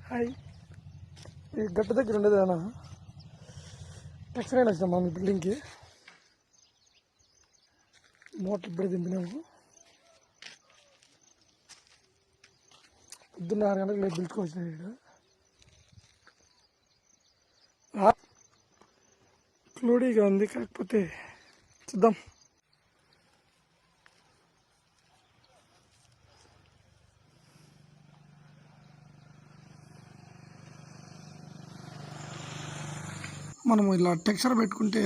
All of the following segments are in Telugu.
హాయ్, ఈ గట్టు దగ్గర ఉండేది అన్న టెక్స్టైల్ అయినా వచ్చినాం మీ బిల్డింగ్కి. మోటార్ ఇప్పుడే దింపినాము. పొద్దున్న 6 గంటలకు లేదు పిలుచుకొచ్చినాడు ఇక్కడ. క్లూడీగా ఉంది, కాకపోతే చూద్దాం. మనము ఇలా టెక్స్చర్ పెట్టుకుంటే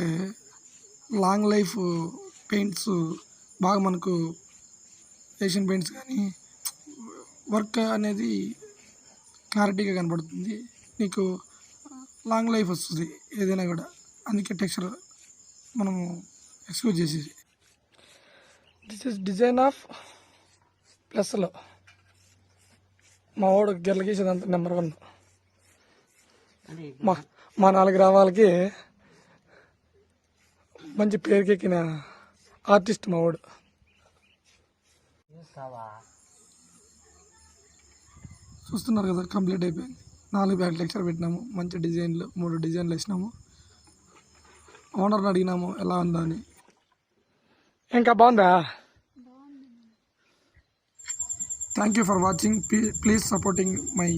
లాంగ్ లైఫ్ పెయింట్స్ బాగా మనకు ఏషియన్ పెయింట్స్ కానీ వర్క్ అనేది క్లారిటీగా కనబడుతుంది, నీకు లాంగ్ లైఫ్ వస్తుంది ఏదైనా కూడా. అందుకే టెక్స్చర్ మనము ఎక్స్క్యూజ్ చేసేది. దిస్ ఇస్ డిజైన్ ఆఫ్ ప్లస్లో మా వాడు గెర్ల గీసేదంతా నెంబర్ 1. మా 4 గ్రామాలకి మంచి పేరుకెక్కిన ఆర్టిస్ట్ మా వాడు. చూస్తున్నారు కదా, కంప్లీట్ అయిపోయింది. 4 బ్యాగ్ లెక్చర్ పెట్టినాము, మంచి డిజైన్లు 3 డిజైన్లు వేసినాము. ఓనర్ని అడిగినాము ఎలా ఉందా అని. ఇంకా బాగుందా? Thank you for watching. Please supporting my